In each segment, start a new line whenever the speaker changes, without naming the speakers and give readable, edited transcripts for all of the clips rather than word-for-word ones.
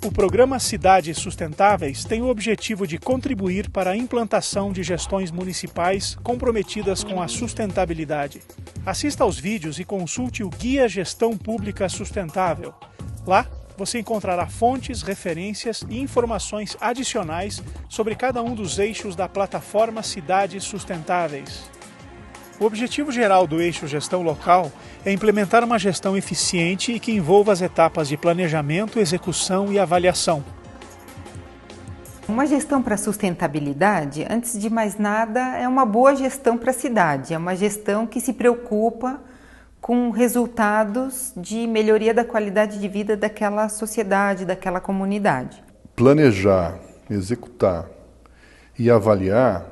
O programa Cidades Sustentáveis tem o objetivo de contribuir para a implantação de gestões municipais comprometidas com a sustentabilidade. Assista aos vídeos e consulte o Guia Gestão Pública Sustentável. Lá, você encontrará fontes, referências e informações adicionais sobre cada um dos eixos da plataforma Cidades Sustentáveis. O objetivo geral do eixo Gestão Local é implementar uma gestão eficiente e que envolva as etapas de planejamento, execução e avaliação.
Uma gestão para sustentabilidade, antes de mais nada, é uma boa gestão para a cidade. É uma gestão que se preocupa com resultados de melhoria da qualidade de vida daquela sociedade, daquela comunidade.
Planejar, executar e avaliar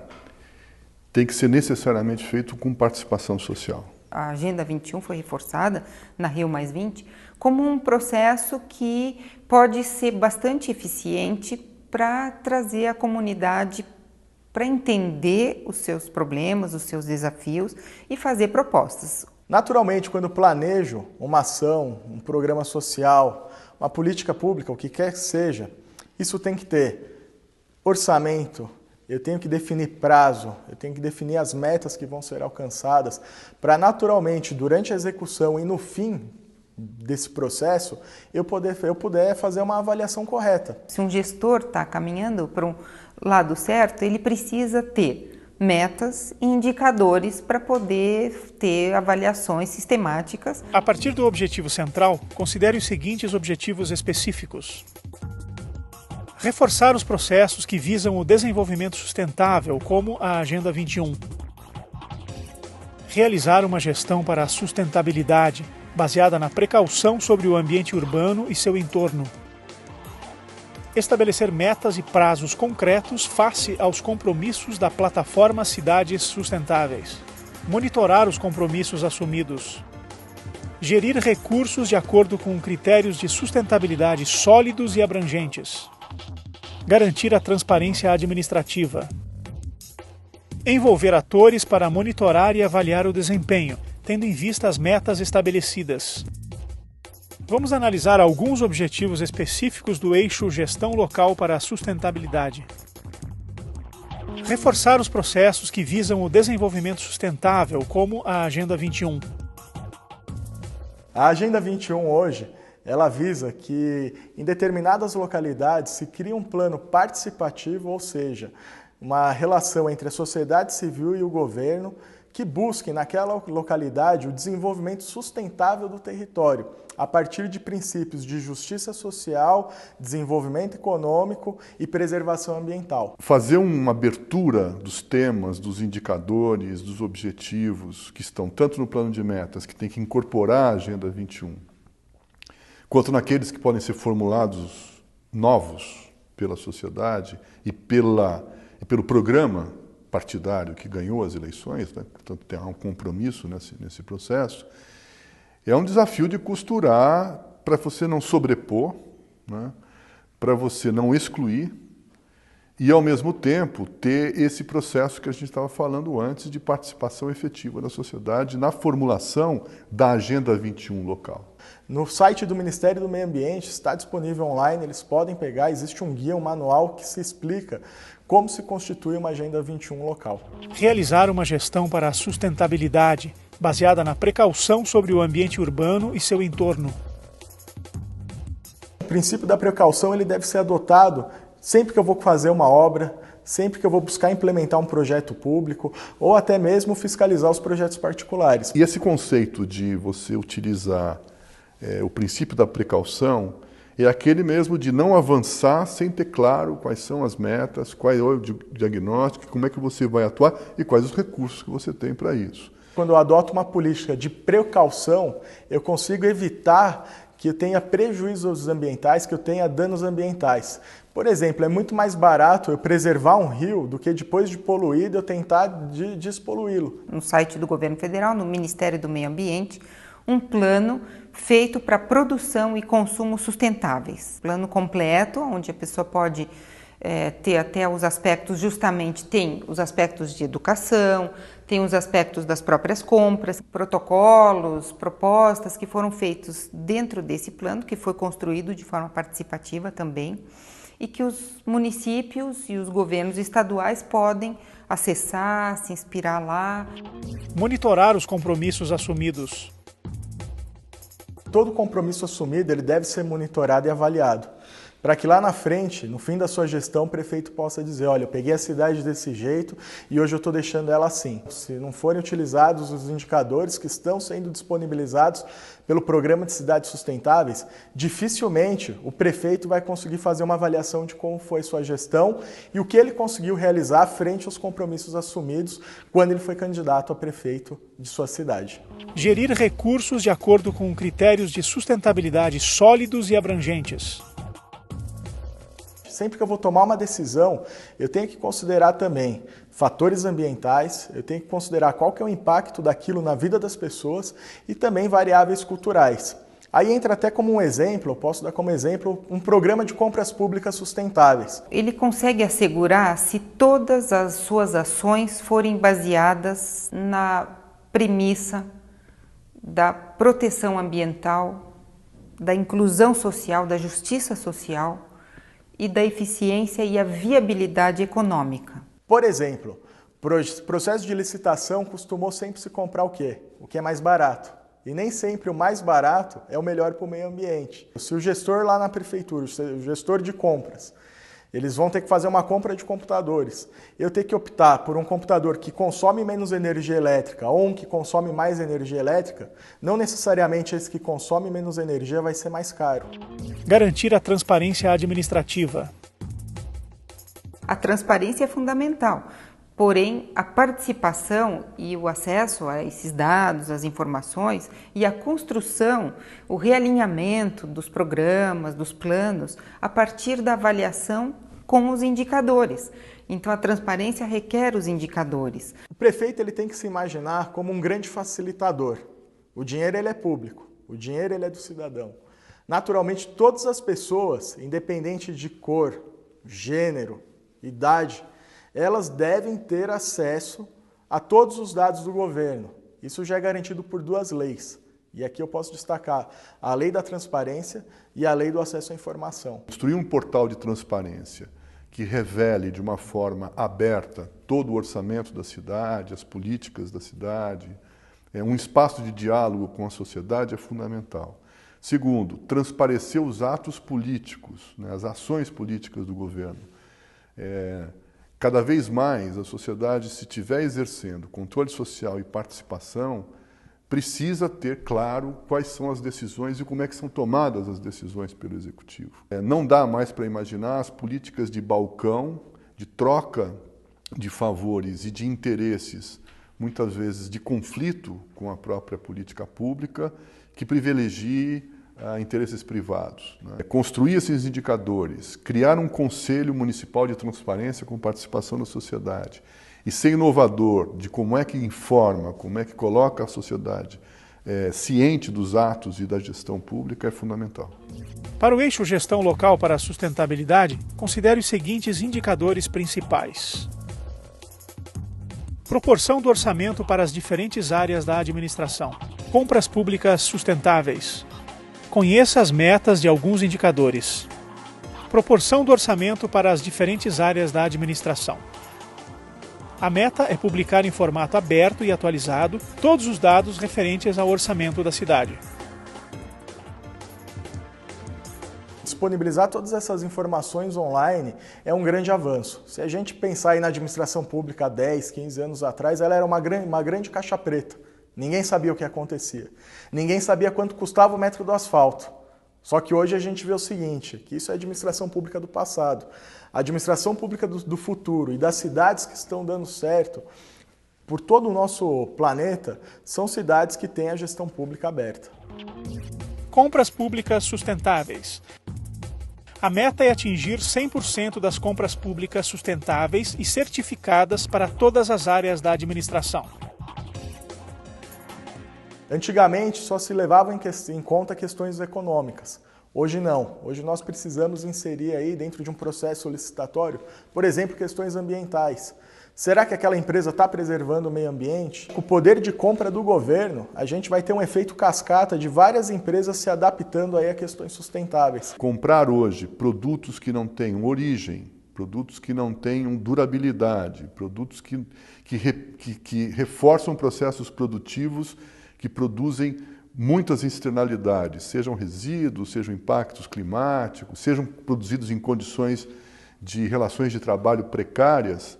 tem que ser necessariamente feito com participação social.
A Agenda 21 foi reforçada na Rio+20 como um processo que pode ser bastante eficiente para trazer a comunidade para entender os seus problemas, os seus desafios e fazer propostas.
Naturalmente, quando planejo uma ação, um programa social, uma política pública, o que quer que seja, isso tem que ter orçamento, eu tenho que definir prazo, eu tenho que definir as metas que vão ser alcançadas, para naturalmente, durante a execução e no fim desse processo, eu puder fazer uma avaliação correta.
Se um gestor está caminhando para um lado certo, ele precisa ter metas e indicadores para poder ter avaliações sistemáticas.
A partir do objetivo central, considere os seguintes objetivos específicos. Reforçar os processos que visam o desenvolvimento sustentável, como a Agenda 21. Realizar uma gestão para a sustentabilidade, baseada na precaução sobre o ambiente urbano e seu entorno. Estabelecer metas e prazos concretos face aos compromissos da plataforma Cidades Sustentáveis. Monitorar os compromissos assumidos. Gerir recursos de acordo com critérios de sustentabilidade sólidos e abrangentes. Garantir a transparência administrativa. Envolver atores para monitorar e avaliar o desempenho, tendo em vista as metas estabelecidas. Vamos analisar alguns objetivos específicos do eixo Gestão Local para a Sustentabilidade. Reforçar os processos que visam o desenvolvimento sustentável, como a Agenda 21.
A Agenda 21 hoje, ela visa que em determinadas localidades se crie um plano participativo, ou seja, uma relação entre a sociedade civil e o governo que busque naquela localidade o desenvolvimento sustentável do território, a partir de princípios de justiça social, desenvolvimento econômico e preservação ambiental.
Fazer uma abertura dos temas, dos indicadores, dos objetivos que estão tanto no plano de metas, que tem que incorporar a Agenda 21, quanto naqueles que podem ser formulados novos pela sociedade e pelo programa partidário que ganhou as eleições, né? Portanto, tem um compromisso nesse processo. É um desafio de costurar para você não sobrepor, né? Para você não excluir e, ao mesmo tempo, ter esse processo que a gente estava falando antes de participação efetiva da sociedade na formulação da Agenda 21 local.
No site do Ministério do Meio Ambiente está disponível online, eles podem pegar, existe um guia, um manual que se explica como se constitui uma Agenda 21 local.
Realizar uma gestão para a sustentabilidade, baseada na precaução sobre o ambiente urbano e seu entorno.
O princípio da precaução ele deve ser adotado sempre que eu vou fazer uma obra, sempre que eu vou buscar implementar um projeto público ou até mesmo fiscalizar os projetos particulares.
E esse conceito de você utilizar o princípio da precaução é aquele mesmo de não avançar sem ter claro quais são as metas, qual é o diagnóstico, como é que você vai atuar e quais os recursos que você tem para isso.
Quando eu adoto uma política de precaução, eu consigo evitar que eu tenha prejuízos ambientais, que eu tenha danos ambientais. Por exemplo, é muito mais barato eu preservar um rio do que depois de poluído eu tentar despoluí-lo.
No site do Governo Federal, no Ministério do Meio Ambiente, um plano feito para produção e consumo sustentáveis. Plano completo, onde a pessoa pode ter até os aspectos, justamente tem os aspectos de educação, tem os aspectos das próprias compras, protocolos, propostas que foram feitos dentro desse plano, que foi construído de forma participativa também, e que os municípios e os governos estaduais podem acessar, se inspirar lá.
Monitorar os compromissos assumidos.
Todo compromisso assumido ele deve ser monitorado e avaliado, para que lá na frente, no fim da sua gestão, o prefeito possa dizer, olha, eu peguei a cidade desse jeito e hoje eu estou deixando ela assim. Se não forem utilizados os indicadores que estão sendo disponibilizados pelo Programa de Cidades Sustentáveis, dificilmente o prefeito vai conseguir fazer uma avaliação de como foi sua gestão e o que ele conseguiu realizar frente aos compromissos assumidos quando ele foi candidato a prefeito de sua cidade.
Gerir recursos de acordo com critérios de sustentabilidade sólidos e abrangentes.
Sempre que eu vou tomar uma decisão, eu tenho que considerar também fatores ambientais, eu tenho que considerar qual que é o impacto daquilo na vida das pessoas e também variáveis culturais. Aí entra até como um exemplo, eu posso dar como exemplo um programa de compras públicas sustentáveis.
Ele consegue assegurar se todas as suas ações forem baseadas na premissa da proteção ambiental, da inclusão social, da justiça social, e da eficiência e a viabilidade econômica.
Por exemplo, processo de licitação costumou sempre se comprar o quê? O que é mais barato. E nem sempre o mais barato é o melhor para o meio ambiente. Se o gestor lá na prefeitura, o gestor de compras, eles vão ter que fazer uma compra de computadores. Eu tenho que optar por um computador que consome menos energia elétrica ou um que consome mais energia elétrica, não necessariamente esse que consome menos energia vai ser mais caro.
Garantir a transparência administrativa.
A transparência é fundamental, porém a participação e o acesso a esses dados, as informações e a construção, o realinhamento dos programas, dos planos, a partir da avaliação com os indicadores. Então a transparência requer os indicadores.
O prefeito ele tem que se imaginar como um grande facilitador. O dinheiro ele é público, o dinheiro ele é do cidadão. Naturalmente todas as pessoas, independente de cor, gênero, idade, elas devem ter acesso a todos os dados do governo. Isso já é garantido por duas leis. E aqui eu posso destacar a Lei da Transparência e a Lei do Acesso à Informação.
Construir um portal de transparência que revele de uma forma aberta todo o orçamento da cidade, as políticas da cidade, um espaço de diálogo com a sociedade é fundamental. Segundo, transparecer os atos políticos, as ações políticas do governo. Cada vez mais a sociedade, se estiver exercendo controle social e participação, precisa ter claro quais são as decisões e como é que são tomadas as decisões pelo Executivo. Não dá mais para imaginar as políticas de balcão, de troca de favores e de interesses, muitas vezes de conflito com a própria política pública, que privilegie interesses privados. Construir esses indicadores, criar um conselho municipal de transparência com participação da sociedade e ser inovador de como é que informa, como é que coloca a sociedade ciente dos atos e da gestão pública é fundamental.
Para o eixo Gestão Local para a Sustentabilidade, considere os seguintes indicadores principais. Proporção do orçamento para as diferentes áreas da administração. Compras públicas sustentáveis. Conheça as metas de alguns indicadores. Proporção do orçamento para as diferentes áreas da administração. A meta é publicar em formato aberto e atualizado todos os dados referentes ao orçamento da cidade.
Disponibilizar todas essas informações online é um grande avanço. Se a gente pensar aí na administração pública há 10, 15 anos atrás, ela era uma grande caixa preta. Ninguém sabia o que acontecia. Ninguém sabia quanto custava o metro do asfalto. Só que hoje a gente vê o seguinte, que isso é a administração pública do passado. A administração pública do futuro e das cidades que estão dando certo por todo o nosso planeta são cidades que têm a gestão pública aberta.
Compras públicas sustentáveis. A meta é atingir 100% das compras públicas sustentáveis e certificadas para todas as áreas da administração.
Antigamente só se levavam em conta questões econômicas. Hoje não. Hoje nós precisamos inserir aí dentro de um processo licitatório, por exemplo, questões ambientais. Será que aquela empresa está preservando o meio ambiente? Com o poder de compra do governo, a gente vai ter um efeito cascata de várias empresas se adaptando aí a questões sustentáveis.
Comprar hoje produtos que não tenham origem, produtos que não tenham durabilidade, produtos que reforçam processos produtivos que produzem muitas externalidades, sejam resíduos, sejam impactos climáticos, sejam produzidos em condições de relações de trabalho precárias,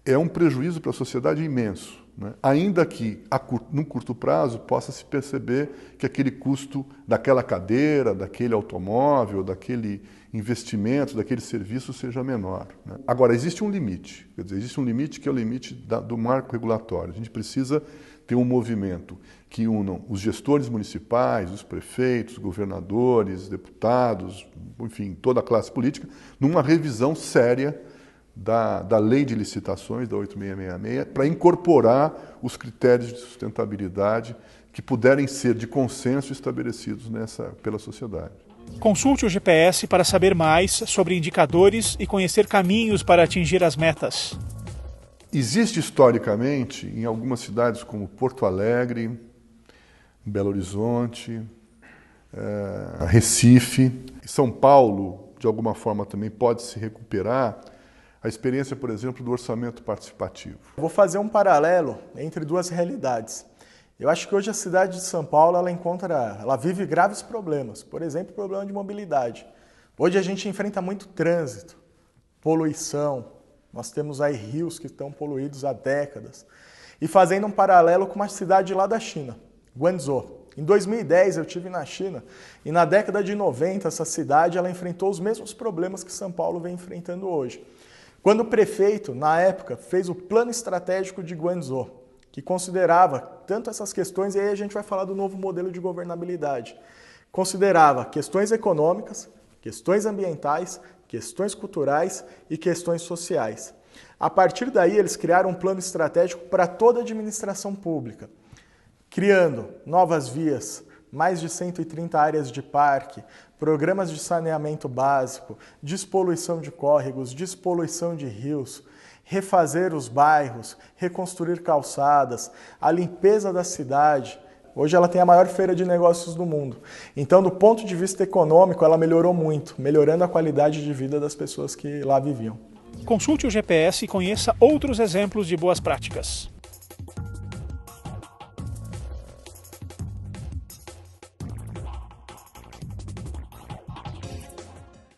é um prejuízo para a sociedade imenso, né? Ainda que, num curto prazo, possa-se perceber que aquele custo daquela cadeira, daquele automóvel, daquele investimento, daquele serviço seja menor, né? Agora, existe um limite, quer dizer, existe um limite que é o limite do marco regulatório. A gente precisa ter um movimento que unam os gestores municipais, os prefeitos, governadores, deputados, enfim, toda a classe política, numa revisão séria da lei de licitações, da 8666, para incorporar os critérios de sustentabilidade que puderem ser de consenso estabelecidos pela sociedade.
Consulte o GPS para saber mais sobre indicadores e conhecer caminhos para atingir as metas.
Existe historicamente, em algumas cidades como Porto Alegre, Belo Horizonte, Recife, São Paulo, de alguma forma também pode se recuperar, a experiência, por exemplo, do orçamento participativo.
Vou fazer um paralelo entre duas realidades. Eu acho que hoje a cidade de São Paulo ela vive graves problemas, por exemplo, o problema de mobilidade. Hoje a gente enfrenta muito trânsito, poluição, nós temos aí rios que estão poluídos há décadas. E fazendo um paralelo com uma cidade lá da China, Guangzhou. Em 2010 eu estive na China e na década de 90 essa cidade ela enfrentou os mesmos problemas que São Paulo vem enfrentando hoje. Quando o prefeito, na época, fez o plano estratégico de Guangzhou, que considerava tanto essas questões, e aí a gente vai falar do novo modelo de governabilidade, considerava questões econômicas, questões ambientais, questões culturais e questões sociais. A partir daí, eles criaram um plano estratégico para toda a administração pública, criando novas vias, mais de 130 áreas de parque, programas de saneamento básico, despoluição de córregos, despoluição de rios, refazer os bairros, reconstruir calçadas, a limpeza da cidade. Hoje ela tem a maior feira de negócios do mundo. Então, do ponto de vista econômico, ela melhorou muito, melhorando a qualidade de vida das pessoas que lá viviam.
Consulte o GPS e conheça outros exemplos de boas práticas.